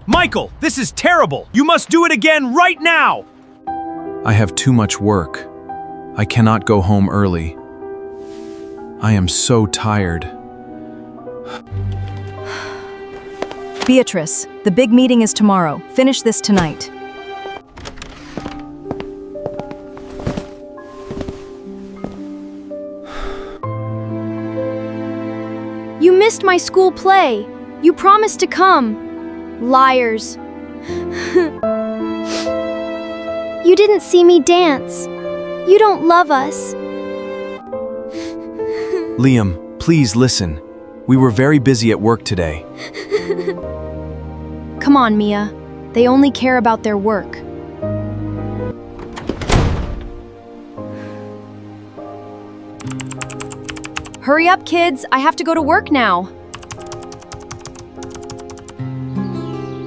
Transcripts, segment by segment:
Michael, this is terrible! You must do it again right now! I have too much work. I cannot go home early. I am so tired. Beatrice, the big meeting is tomorrow. Finish this tonight. You missed my school play. You promised to come. Liars. You didn't see me dance. You don't love us. Liam, please listen. We were very busy at work today. Come on, Mia. They only care about their work. Hurry up, kids. I have to go to work now.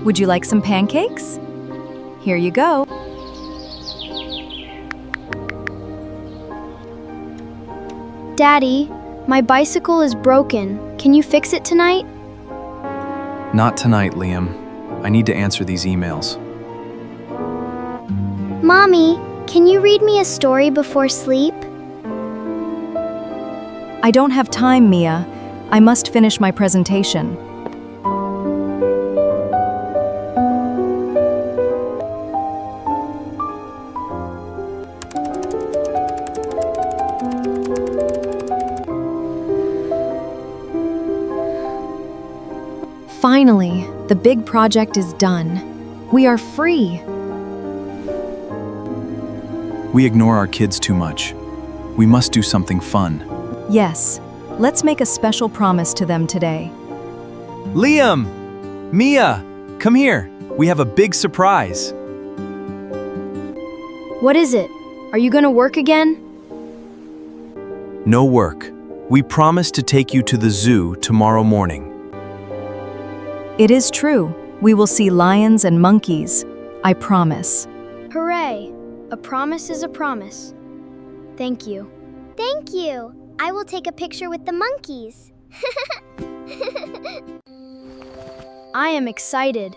Would you like some pancakes? Here you go. Daddy, my bicycle is broken. Can you fix it tonight? Not tonight, Liam. I need to answer these emails. Mommy, can you read me a story before sleep? I don't have time, Mia. I must finish my presentation. Finally, the big project is done. We are free. We ignore our kids too much. We must do something fun. Yes, let's make a special promise to them today. Liam! Mia! Come here. We have a big surprise. What is it? Are you gonna work again? No work. We promise to take you to the zoo tomorrow morning. It is true. We will see lions and monkeys. I promise. Hooray! A promise is a promise. Thank you. Thank you. I will take a picture with the monkeys. I am excited.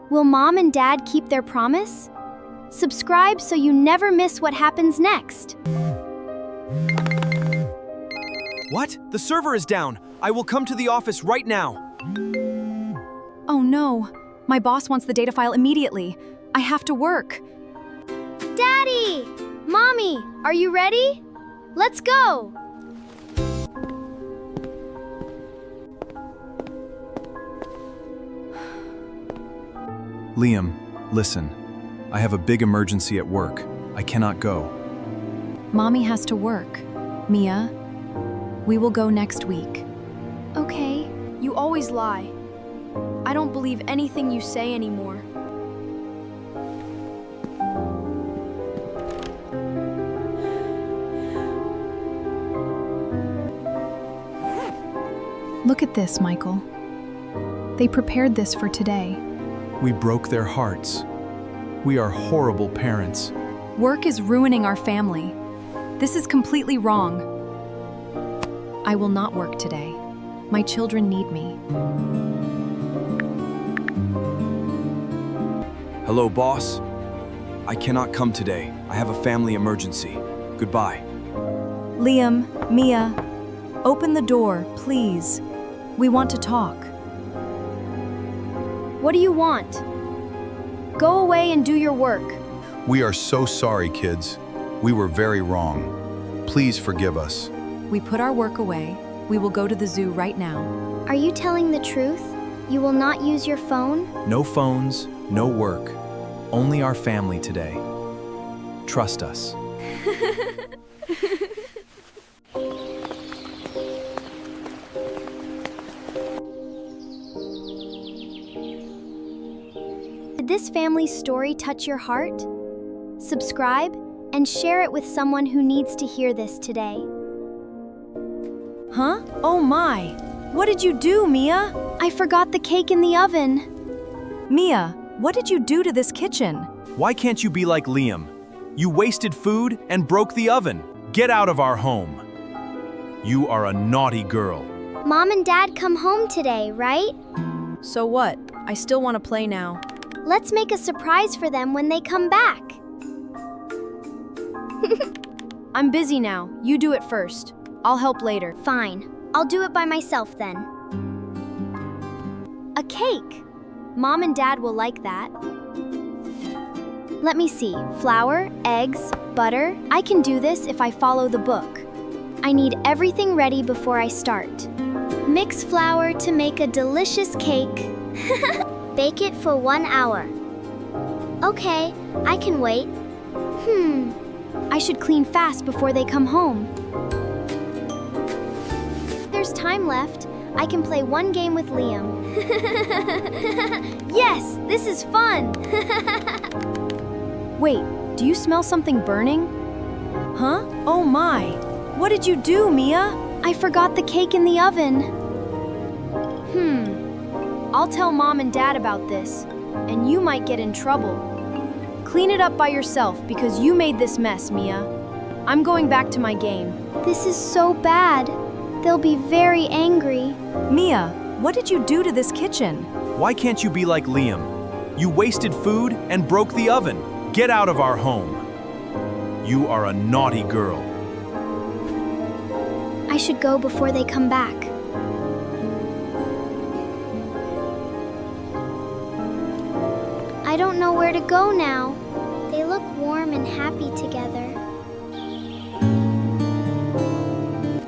Will Mom and Dad keep their promise? Subscribe so you never miss what happens next. What? The server is down. I will come to the office right now. Oh no, my boss wants the data file immediately. I have to work. Daddy! Mommy, are you ready? Let's go! Liam, listen. I have a big emergency at work. I cannot go. Mommy has to work. Mia, we will go next week. Okay. You always lie. I don't believe anything you say anymore. Look at this, Michael. They prepared this for today. We broke their hearts. We are horrible parents. Work is ruining our family. This is completely wrong. I will not work today. My children need me. Hello, boss. I cannot come today. I have a family emergency. Goodbye. Liam, Mia, open the door, please. We want to talk. What do you want? Go away and do your work. We are so sorry, kids. We were very wrong. Please forgive us. We put our work away. We will go to the zoo right now. Are you telling the truth? You will not use your phone? No phones, no work. Only our family today. Trust us. Did this family's story touch your heart? Subscribe and share it with someone who needs to hear this today. Huh? Oh my! What did you do, Mia? I forgot the cake in the oven. Mia, what did you do to this kitchen? Why can't you be like Liam? You wasted food and broke the oven. Get out of our home. You are a naughty girl. Mom and Dad come home today, right? So what? I still want to play now. Let's make a surprise for them when they come back. I'm busy now. You do it first. I'll help later. Fine. I'll do it by myself then. A cake. Mom and Dad will like that. Let me see. Flour, eggs, butter. I can do this if I follow the book. I need everything ready before I start. Mix flour to make a delicious cake. Bake it for 1 hour. Okay, I can wait. I should clean fast before they come home. There's time left. I can play one game with Liam. Yes, this is fun. Wait, do you smell something burning? Huh? Oh my! What did you do, Mia? I forgot the cake in the oven. I'll tell Mom and Dad about this, and you might get in trouble. Clean it up by yourself because you made this mess, Mia. I'm going back to my game. This is so bad. They'll be very angry. Mia, what did you do to this kitchen? Why can't you be like Liam? You wasted food and broke the oven. Get out of our home. You are a naughty girl. I should go before they come back. I don't know where to go now. They look warm and happy together.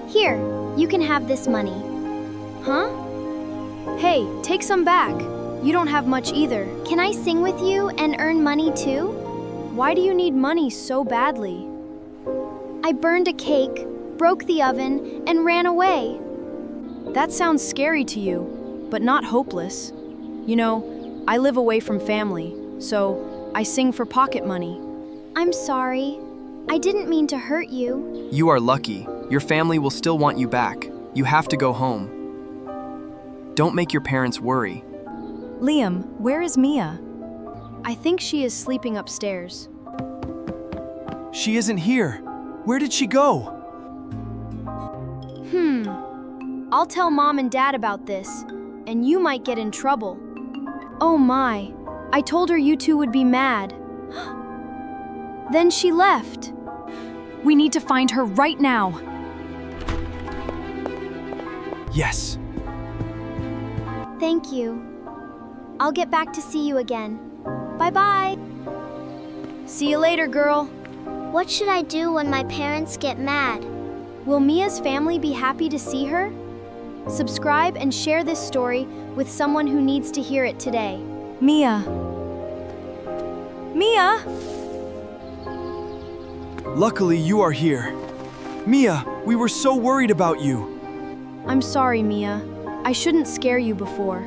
Here, you can have this money. Huh? Hey, take some back. You don't have much either. Can I sing with you and earn money too? Why do you need money so badly? I burned a cake, broke the oven, and ran away. That sounds scary to you, but not hopeless. You know, I live away from family, so I sing for pocket money. I'm sorry. I didn't mean to hurt you. You are lucky. Your family will still want you back. You have to go home. Don't make your parents worry. Liam, where is Mia? I think she is sleeping upstairs. She isn't here. Where did she go? I'll tell Mom and Dad about this, and you might get in trouble. Oh my, I told her you two would be mad. Then she left. We need to find her right now. Yes. Thank you. I'll get back to see you again. Bye-bye. See you later, girl. What should I do when my parents get mad? Will Mia's family be happy to see her? Subscribe and share this story with someone who needs to hear it today. Mia. Mia! Luckily, you are here. Mia, we were so worried about you. I'm sorry, Mia. I shouldn't scare you before.